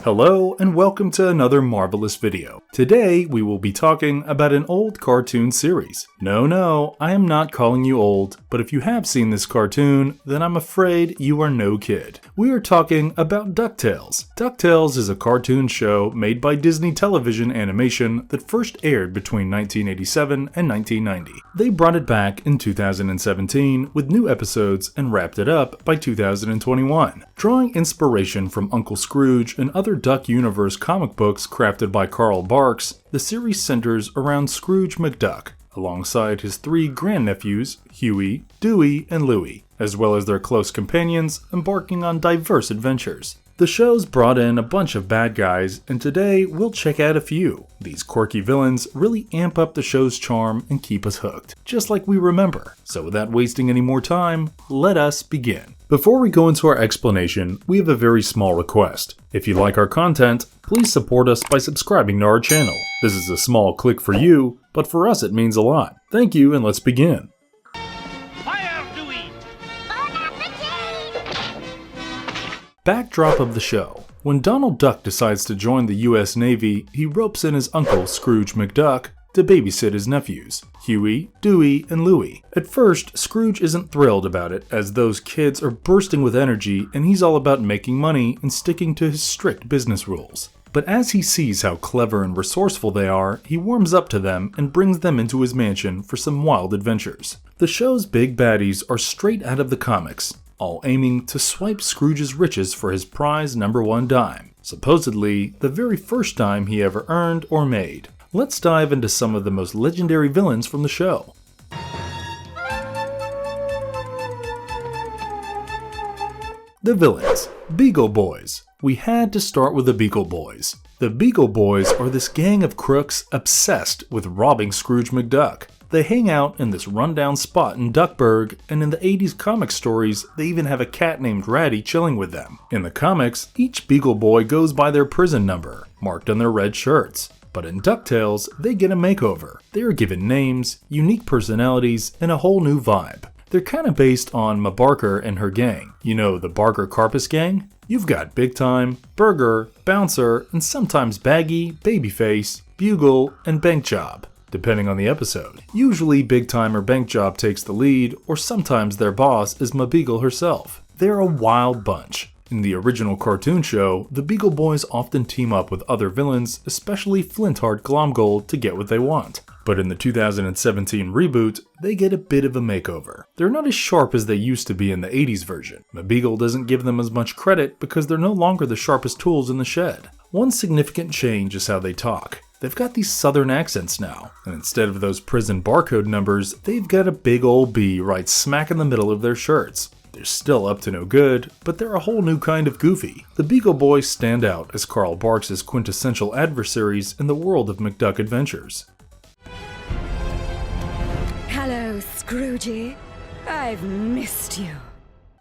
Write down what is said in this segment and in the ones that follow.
Hello and welcome to another marvelous video. Today we will be talking about an old cartoon series. No, I am not calling you old, but if you have seen this cartoon, then I'm afraid you are no kid. We are talking about DuckTales. DuckTales is a cartoon show made by Disney Television Animation that first aired between 1987 and 1990. They brought it back in 2017 with new episodes and wrapped it up by 2021. Drawing inspiration from Uncle Scrooge and other Duck Universe comic books crafted by Carl Barks, the series centers around Scrooge McDuck, alongside his three grandnephews, Huey, Dewey, and Louie, as well as their close companions embarking on diverse adventures. The show's brought in a bunch of bad guys, and today we'll check out a few. These quirky villains really amp up the show's charm and keep us hooked, just like we remember. So without wasting any more time, let us begin. Before we go into our explanation, we have a very small request. If you like our content, please support us by subscribing to our channel. This is a small click for you, but for us it means a lot. Thank you, and let's begin. Backdrop of the show. When Donald Duck decides to join the US Navy, he ropes in his uncle Scrooge McDuck to babysit his nephews, Huey, Dewey, and Louie. At first, Scrooge isn't thrilled about it, as those kids are bursting with energy and he's all about making money and sticking to his strict business rules. But as he sees how clever and resourceful they are, he warms up to them and brings them into his mansion for some wild adventures. The show's big baddies are straight out of the comics, all aiming to swipe Scrooge's riches for his prize #1 dime, supposedly the very first dime he ever earned or made. Let's dive into some of the most legendary villains from the show. The villains. Beagle Boys. We had to start with the Beagle Boys. The Beagle Boys are this gang of crooks obsessed with robbing Scrooge McDuck. They hang out in this rundown spot in Duckburg, and in the 80s comic stories, they even have a cat named Ratty chilling with them. In the comics, each Beagle Boy goes by their prison number, marked on their red shirts. But in DuckTales, they get a makeover. They are given names, unique personalities, and a whole new vibe. They're kinda based on Ma Barker and her gang. You know, the Barker Carpus gang? You've got Big Time, Burger, Bouncer, and sometimes Baggy, Babyface, Bugle, and Bank Job, depending on the episode. Usually Big Time or Bank Job takes the lead, or sometimes their boss is Ma Beagle herself. They're a wild bunch. In the original cartoon show, the Beagle Boys often team up with other villains, especially Flintheart Glomgold, to get what they want. But in the 2017 reboot, they get a bit of a makeover. They're not as sharp as they used to be in the 80s version. Ma Beagle doesn't give them as much credit because they're no longer the sharpest tools in the shed. One significant change is how they talk. They've got these southern accents now, and instead of those prison barcode numbers, they've got a big old B right smack in the middle of their shirts. They're still up to no good, but they're a whole new kind of goofy. The Beagle Boys stand out as Carl Barks' quintessential adversaries in the world of McDuck adventures. Hello, Scroogey. I've missed you.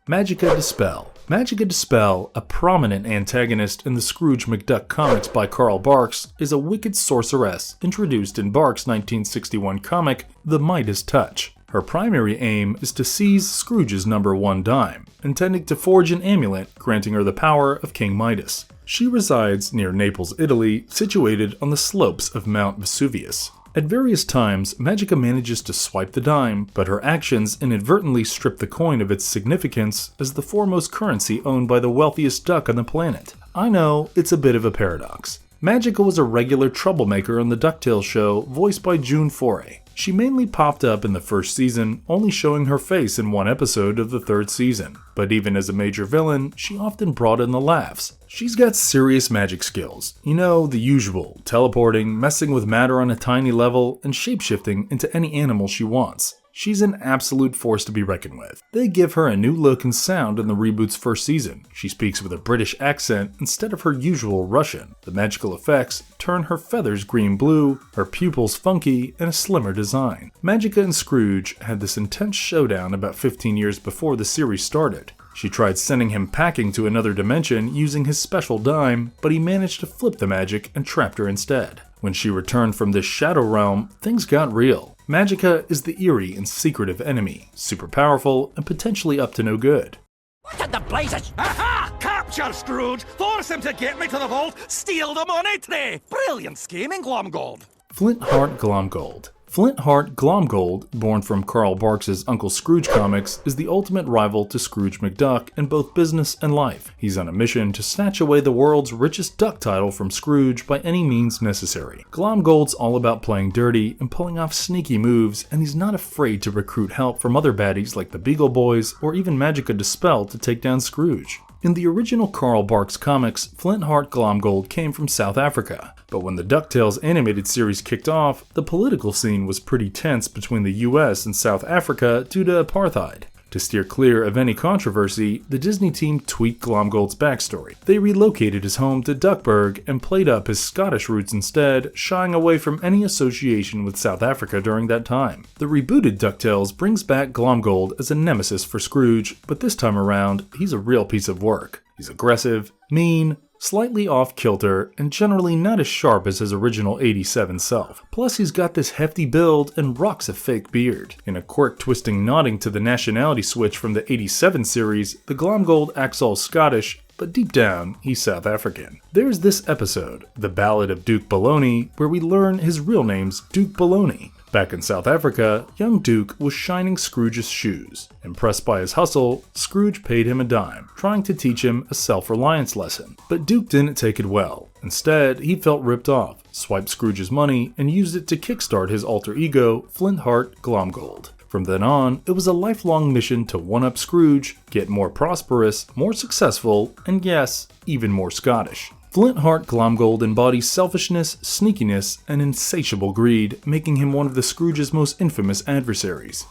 Magicka Dispel. Magicka Dispel, a prominent antagonist in the Scrooge McDuck comics by Carl Barks, is a wicked sorceress introduced in Barks' 1961 comic, The Midas Touch. Her primary aim is to seize Scrooge's #1 dime, intending to forge an amulet granting her the power of King Midas. She resides near Naples, Italy, situated on the slopes of Mount Vesuvius. At various times, Magicka manages to swipe the dime, but her actions inadvertently strip the coin of its significance as the foremost currency owned by the wealthiest duck on the planet. I know, it's a bit of a paradox. Magicka was a regular troublemaker on the DuckTales show, voiced by June Foray. She mainly popped up in the first season, only showing her face in one episode of the third season. But even as a major villain, she often brought in the laughs. She's got serious magic skills. You know, the usual, teleporting, messing with matter on a tiny level, and shapeshifting into any animal she wants. She's an absolute force to be reckoned with. They give her a new look and sound in the reboot's first season. She speaks with a British accent instead of her usual Russian. The magical effects turn her feathers green-blue, her pupils funky, and a slimmer design. Magicka and Scrooge had this intense showdown about 15 years before the series started. She tried sending him packing to another dimension using his special dime, but he managed to flip the magic and trapped her instead. When she returned from this shadow realm, things got real. Magicka is the eerie and secretive enemy, super powerful and potentially up to no good. What in the blazes? Aha! Capture Scrooge! Force him to get me to the vault! Steal the money tray! Brilliant scheming, Glomgold! Flintheart Glomgold. Flintheart Glomgold, born from Carl Barks' Uncle Scrooge comics, is the ultimate rival to Scrooge McDuck in both business and life. He's on a mission to snatch away the world's richest duck title from Scrooge by any means necessary. Glomgold's all about playing dirty and pulling off sneaky moves, and he's not afraid to recruit help from other baddies like the Beagle Boys or even Magicka to take down Scrooge. In the original Carl Barks comics, Flintheart Glomgold came from South Africa, but when the DuckTales animated series kicked off, the political scene was pretty tense between the US and South Africa due to apartheid. To steer clear of any controversy, the Disney team tweaked Glomgold's backstory. They relocated his home to Duckburg and played up his Scottish roots instead, shying away from any association with South Africa during that time. The rebooted DuckTales brings back Glomgold as a nemesis for Scrooge, but this time around, he's a real piece of work. He's aggressive, mean, slightly off-kilter, and generally not as sharp as his original 87 self. Plus he's got this hefty build and rocks a fake beard. In a quirk-twisting nodding to the nationality switch from the 87 series, the Glomgold acts all Scottish, but deep down, he's South African. There's this episode, The Ballad of Duke Baloney, where we learn his real name's Duke Baloney. Back in South Africa, young Duke was shining Scrooge's shoes. Impressed by his hustle, Scrooge paid him a dime, trying to teach him a self-reliance lesson. But Duke didn't take it well. Instead, he felt ripped off, swiped Scrooge's money, and used it to kickstart his alter ego, Flintheart Glomgold. From then on, it was a lifelong mission to one-up Scrooge, get more prosperous, more successful, and yes, even more Scottish. Flintheart Glomgold embodies selfishness, sneakiness, and insatiable greed, making him one of the Scrooge's most infamous adversaries.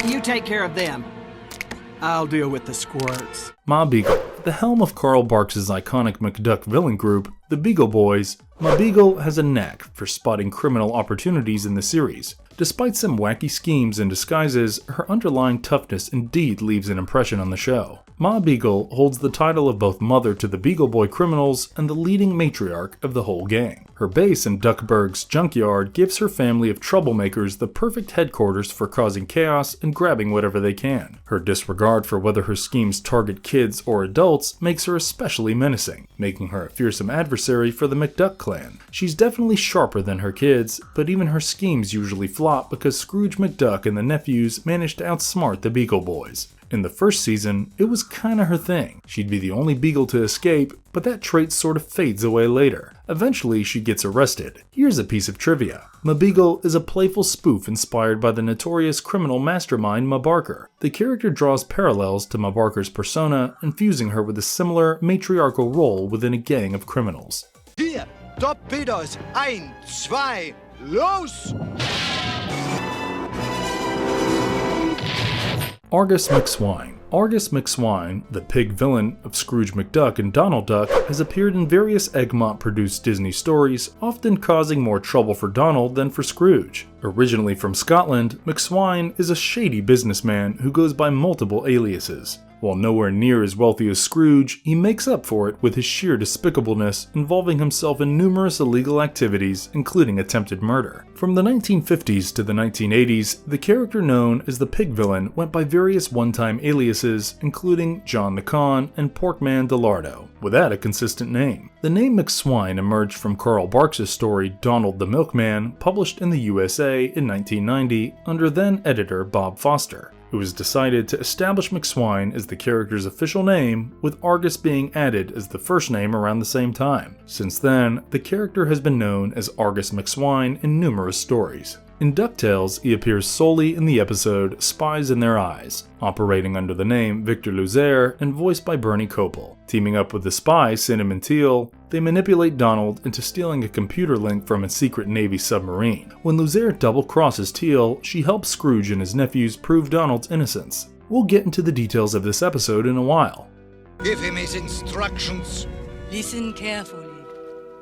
You take care of them. I'll deal with the squirts. Ma Beagle. At the helm of Carl Barks' iconic McDuck villain group, the Beagle Boys, Ma Beagle has a knack for spotting criminal opportunities in the series. Despite some wacky schemes and disguises, her underlying toughness indeed leaves an impression on the show. Ma Beagle holds the title of both mother to the Beagle Boy criminals and the leading matriarch of the whole gang. Her base in Duckburg's junkyard gives her family of troublemakers the perfect headquarters for causing chaos and grabbing whatever they can. Her disregard for whether her schemes target kids or adults makes her especially menacing, making her a fearsome adversary for the McDuck clan. She's definitely sharper than her kids, but even her schemes usually flop because Scrooge McDuck and the nephews managed to outsmart the Beagle Boys. In the first season, it was kinda her thing. She'd be the only Beagle to escape, but that trait sort of fades away later. Eventually, she gets arrested. Here's a piece of trivia. Ma Beagle is a playful spoof inspired by the notorious criminal mastermind Ma Barker. The character draws parallels to Ma Barker's persona, infusing her with a similar matriarchal role within a gang of criminals. Hier, Torpedos, 1, 2, los! Argus Mcwine. Argus Mcwine, the pig villain of Scrooge McDuck and Donald Duck, has appeared in various Egmont-produced Disney stories, often causing more trouble for Donald than for Scrooge. Originally from Scotland, Mcwine is a shady businessman who goes by multiple aliases. While nowhere near as wealthy as Scrooge, he makes up for it with his sheer despicableness, involving himself in numerous illegal activities, including attempted murder. From the 1950s to the 1980s, the character known as the Pig Villain went by various one-time aliases, including John the Con and Porkman DeLardo, without a consistent name. The name Mcwine emerged from Carl Barks' story Donald the Milkman, published in the USA in 1990 under then-editor Bob Foster. It was decided to establish Mcwine as the character's official name, with Argus being added as the first name around the same time. Since then, the character has been known as Argus Mcwine in numerous stories. In DuckTales, he appears solely in the episode Spies in Their Eyes, operating under the name Victor Luzaire and voiced by Bernie Kopel. Teaming up with the spy Cinnamon Teal, they manipulate Donald into stealing a computer link from a secret Navy submarine. When Luzaire double-crosses Teal, she helps Scrooge and his nephews prove Donald's innocence. We'll get into the details of this episode in a while. Give him his instructions. Listen carefully.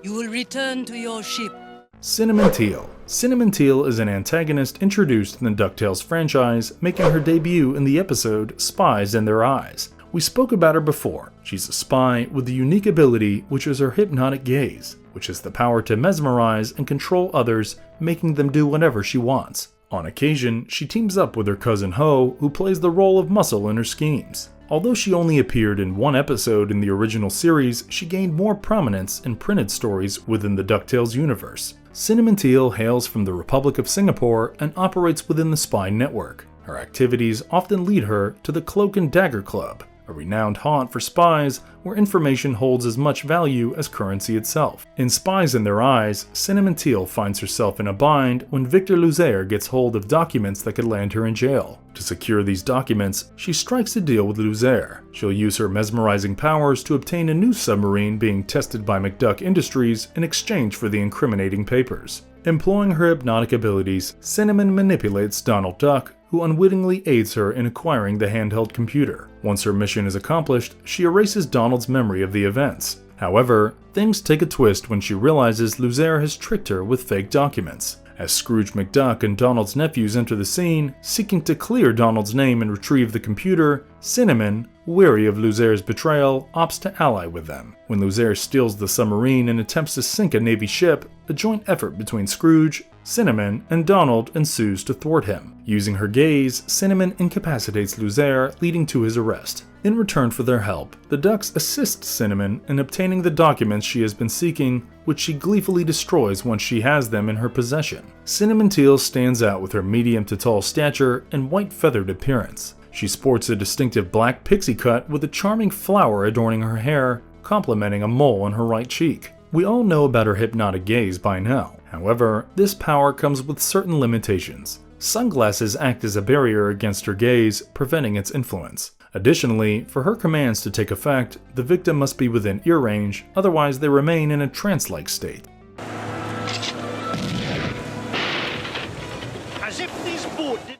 You will return to your ship. Cinnamon Teal. Cinnamon Teal is an antagonist introduced in the DuckTales franchise, making her debut in the episode Spies in Their Eyes. We spoke about her before. She's a spy with the unique ability which is her hypnotic gaze, which has the power to mesmerize and control others, making them do whatever she wants. On occasion, she teams up with her cousin Ho, who plays the role of Muscle in her schemes. Although she only appeared in one episode in the original series, she gained more prominence in printed stories within the DuckTales universe. Cinnamon Teal hails from the Republic of Singapore and operates within the Spy Network. Her activities often lead her to the Cloak and Dagger Club, a renowned haunt for spies where information holds as much value as currency itself. In Spies in Their Eyes, Cinnamon Teal finds herself in a bind when Victor Luzaire gets hold of documents that could land her in jail. To secure these documents, she strikes a deal with Luzaire. She'll use her mesmerizing powers to obtain a new submarine being tested by McDuck Industries in exchange for the incriminating papers. Employing her hypnotic abilities, Cinnamon manipulates Donald Duck, who unwittingly aids her in acquiring the handheld computer. Once her mission is accomplished, she erases Donald's memory of the events. However, things take a twist when she realizes Luzaire has tricked her with fake documents. As Scrooge McDuck and Donald's nephews enter the scene, seeking to clear Donald's name and retrieve the computer, Cinnamon, weary of Luzaire's betrayal, opts to ally with them. When Luzaire steals the submarine and attempts to sink a Navy ship, a joint effort between Scrooge, Cinnamon, and Donald ensues to thwart him. Using her gaze, Cinnamon incapacitates Luzaire, leading to his arrest. In return for their help, the Ducks assist Cinnamon in obtaining the documents she has been seeking, which she gleefully destroys once she has them in her possession. Cinnamon Teal stands out with her medium to tall stature and white feathered appearance. She sports a distinctive black pixie cut with a charming flower adorning her hair, complementing a mole on her right cheek. We all know about her hypnotic gaze by now. However, this power comes with certain limitations. Sunglasses act as a barrier against her gaze, preventing its influence. Additionally, for her commands to take effect, the victim must be within ear range, otherwise they remain in a trance-like state.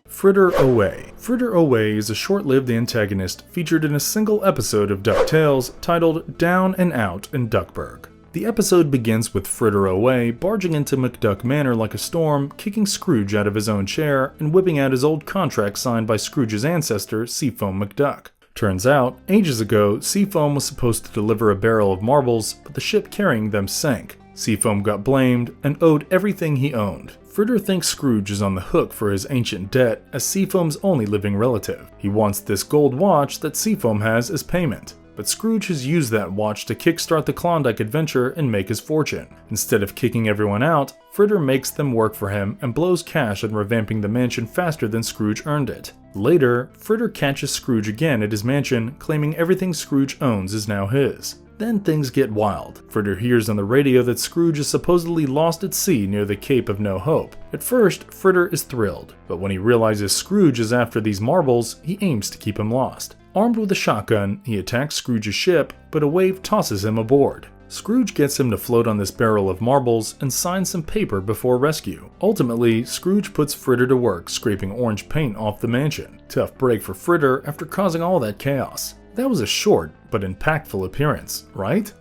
Fritter O. Fritter O is a short-lived antagonist featured in a single episode of DuckTales titled Down and Out in Duckburg. The episode begins with Fritter O barging into McDuck Manor like a storm, kicking Scrooge out of his own chair and whipping out his old contract signed by Scrooge's ancestor, Seafoam McDuck. Turns out, ages ago, Seafoam was supposed to deliver a barrel of marbles, but the ship carrying them sank. Seafoam got blamed and owed everything he owned. Fritter thinks Scrooge is on the hook for his ancient debt as Seafoam's only living relative. He wants this gold watch that Seafoam has as payment. But Scrooge has used that watch to kickstart the Klondike adventure and make his fortune. Instead of kicking everyone out, Fritter makes them work for him and blows cash on revamping the mansion faster than Scrooge earned it. Later, Fritter catches Scrooge again at his mansion, claiming everything Scrooge owns is now his. Then things get wild. Fritter hears on the radio that Scrooge is supposedly lost at sea near the Cape of No Hope. At first, Fritter is thrilled, but when he realizes Scrooge is after these marbles, he aims to keep him lost. Armed with a shotgun, he attacks Scrooge's ship, but a wave tosses him aboard. Scrooge gets him to float on this barrel of marbles and sign some paper before rescue. Ultimately, Scrooge puts Fritter to work scraping orange paint off the mansion. Tough break for Fritter after causing all that chaos. That was a short but impactful appearance, right?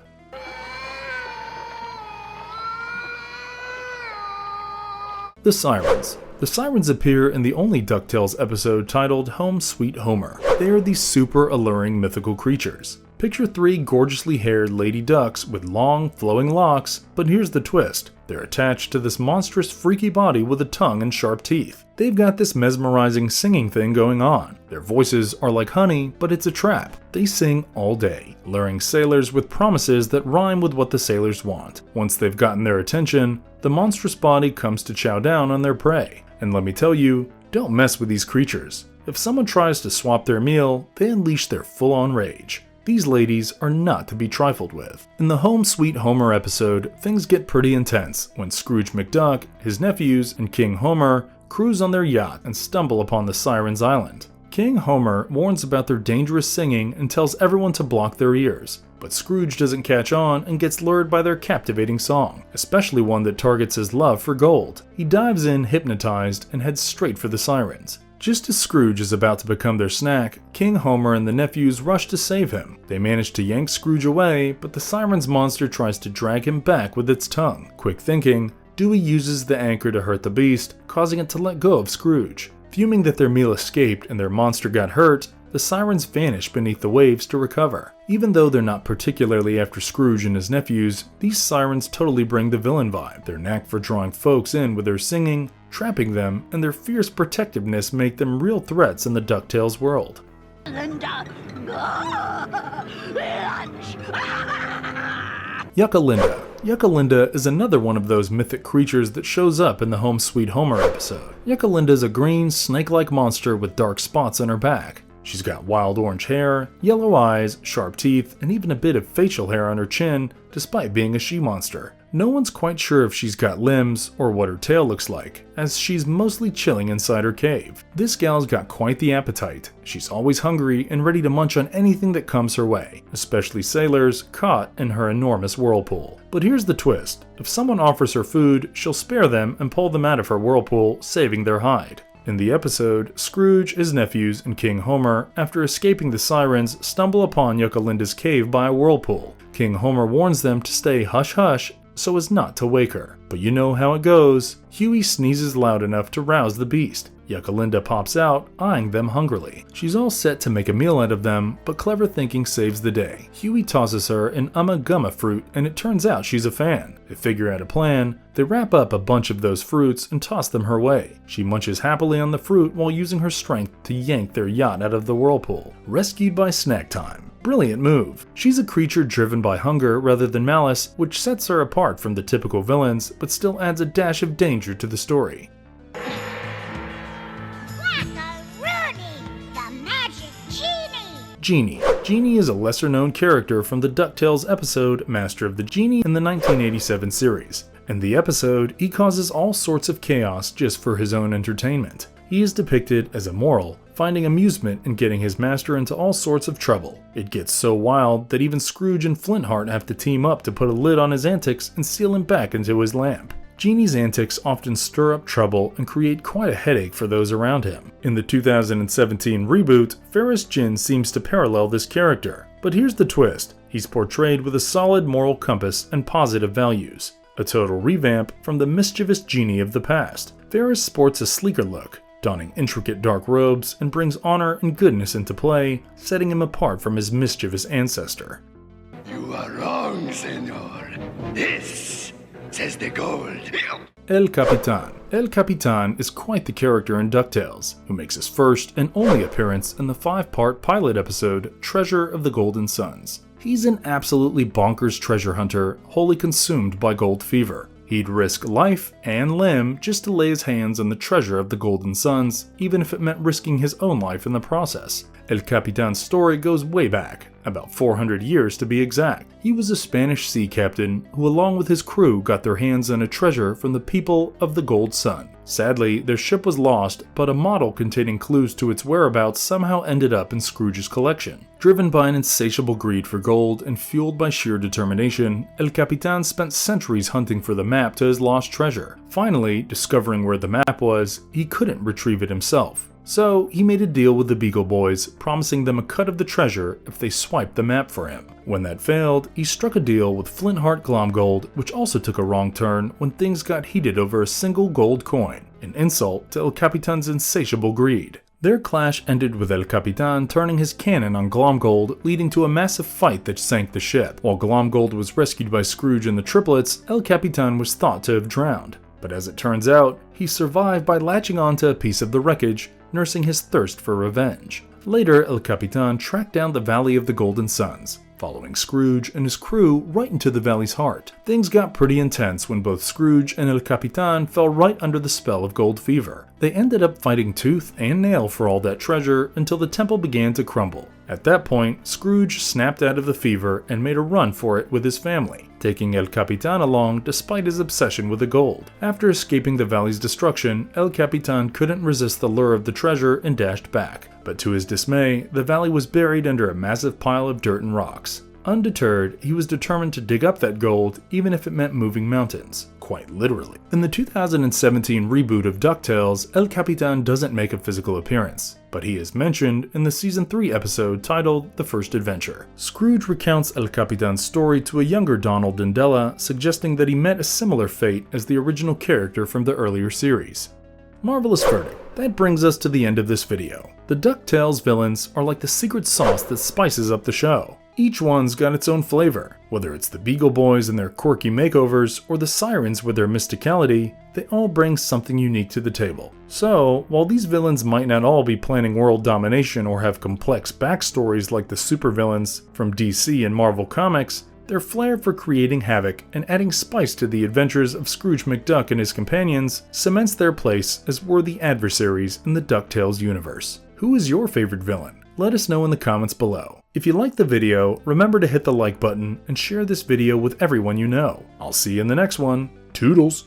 The Sirens. The Sirens appear in the only DuckTales episode titled Home Sweet Homer. They are these super alluring mythical creatures. Picture 3 gorgeously haired lady ducks with long, flowing locks, but here's the twist. They're attached to this monstrous, freaky body with a tongue and sharp teeth. They've got this mesmerizing singing thing going on. Their voices are like honey, but it's a trap. They sing all day, luring sailors with promises that rhyme with what the sailors want. Once they've gotten their attention, the monstrous body comes to chow down on their prey. And let me tell you, don't mess with these creatures. If someone tries to swap their meal, they unleash their full-on rage. These ladies are not to be trifled with. In the Home Sweet Homer episode, things get pretty intense when Scrooge McDuck, his nephews, and King Homer cruise on their yacht and stumble upon the Sirens Island. King Homer warns about their dangerous singing and tells everyone to block their ears. But Scrooge doesn't catch on and gets lured by their captivating song, especially one that targets his love for gold. He dives in hypnotized and heads straight for the Sirens. Just as Scrooge is about to become their snack, King Homer and the nephews rush to save him. They manage to yank Scrooge away, but the Sirens monster tries to drag him back with its tongue. Quick thinking, Dewey uses the anchor to hurt the beast, causing it to let go of Scrooge. Fuming that their meal escaped and their monster got hurt, the Sirens vanish beneath the waves to recover. Even though they're not particularly after Scrooge and his nephews, these Sirens totally bring the villain vibe. Their knack for drawing folks in with their singing, trapping them, and their fierce protectiveness make them real threats in the DuckTales world. Linda, lunch. Yucka Linda. Yucka Linda is another one of those mythic creatures that shows up in the Home Sweet Homer episode. Yucka Linda is a green, snake-like monster with dark spots on her back. She's got wild orange hair, yellow eyes, sharp teeth, and even a bit of facial hair on her chin, despite being a she-monster. No one's quite sure if she's got limbs or what her tail looks like, as she's mostly chilling inside her cave. This gal's got quite the appetite. She's always hungry and ready to munch on anything that comes her way, especially sailors caught in her enormous whirlpool. But here's the twist. If someone offers her food, she'll spare them and pull them out of her whirlpool, saving their hide. In the episode, Scrooge, his nephews, and King Homer, after escaping the Sirens, stumble upon Yucka Linda's cave by a whirlpool. King Homer warns them to stay hush-hush so as not to wake her. But you know how it goes. Huey sneezes loud enough to rouse the beast. Yucka Linda pops out, eyeing them hungrily. She's all set to make a meal out of them, but clever thinking saves the day. Huey tosses her an gumma fruit, and it turns out she's a fan. They figure out a plan. They wrap up a bunch of those fruits and toss them her way. She munches happily on the fruit while using her strength to yank their yacht out of the whirlpool. Rescued by snack time. Brilliant move. She's a creature driven by hunger rather than malice, which sets her apart from the typical villains, but still adds a dash of danger to the story. The Magic Genie. Genie. Genie is a lesser-known character from the DuckTales episode Master of the Genie in the 1987 series. In the episode, he causes all sorts of chaos just for his own entertainment. He is depicted as immoral, finding amusement in getting his master into all sorts of trouble. It gets so wild that even Scrooge and Flintheart have to team up to put a lid on his antics and seal him back into his lamp. Genie's antics often stir up trouble and create quite a headache for those around him. In the 2017 reboot, Ferris Jin seems to parallel this character. But here's the twist. He's portrayed with a solid moral compass and positive values. A total revamp from the mischievous Genie of the past. Ferris sports a sleeker look, donning intricate dark robes, and brings honor and goodness into play, setting him apart from his mischievous ancestor. You are wrong, senor. This says the gold. El Capitan. El Capitan is quite the character in DuckTales, who makes his first and only appearance in the 5-part pilot episode Treasure of the Golden Suns. He's an absolutely bonkers treasure hunter, wholly consumed by gold fever. He'd risk life and limb just to lay his hands on the treasure of the Golden Suns, even if it meant risking his own life in the process. El Capitan's story goes way back, about 400 years to be exact. He was a Spanish sea captain who, along with his crew, got their hands on a treasure from the people of the Gold Sun. Sadly, their ship was lost, but a model containing clues to its whereabouts somehow ended up in Scrooge's collection. Driven by an insatiable greed for gold and fueled by sheer determination, El Capitan spent centuries hunting for the map to his lost treasure. Finally, discovering where the map was, he couldn't retrieve it himself. So he made a deal with the Beagle Boys, promising them a cut of the treasure if they swiped the map for him. When that failed, he struck a deal with Flintheart Glomgold, which also took a wrong turn when things got heated over a single gold coin, an insult to El Capitan's insatiable greed. Their clash ended with El Capitan turning his cannon on Glomgold, leading to a massive fight that sank the ship. While Glomgold was rescued by Scrooge and the triplets, El Capitan was thought to have drowned. But as it turns out, he survived by latching onto a piece of the wreckage, nursing his thirst for revenge. Later, El Capitan tracked down the Valley of the Golden Suns, following Scrooge and his crew right into the valley's heart. Things got pretty intense when both Scrooge and El Capitan fell right under the spell of gold fever. They ended up fighting tooth and nail for all that treasure until the temple began to crumble. At that point, Scrooge snapped out of the fever and made a run for it with his family, taking El Capitan along despite his obsession with the gold. After escaping the valley's destruction, El Capitan couldn't resist the lure of the treasure and dashed back. But to his dismay, the valley was buried under a massive pile of dirt and rocks. Undeterred, he was determined to dig up that gold, even if it meant moving mountains. Quite literally. In the 2017 reboot of DuckTales, El Capitan doesn't make a physical appearance, but he is mentioned in the Season 3 episode titled The First Adventure. Scrooge recounts El Capitan's story to a younger Donald Dendella, suggesting that he met a similar fate as the original character from the earlier series. Marvelous verdict. That brings us to the end of this video. The DuckTales villains are like the secret sauce that spices up the show. Each one's got its own flavor. Whether it's the Beagle Boys and their quirky makeovers, or the Sirens with their mysticality, they all bring something unique to the table. So, while these villains might not all be planning world domination or have complex backstories like the supervillains from DC and Marvel Comics, their flair for creating havoc and adding spice to the adventures of Scrooge McDuck and his companions cements their place as worthy adversaries in the DuckTales universe. Who is your favorite villain? Let us know in the comments below. If you liked the video, remember to hit the like button and share this video with everyone you know. I'll see you in the next one. Toodles!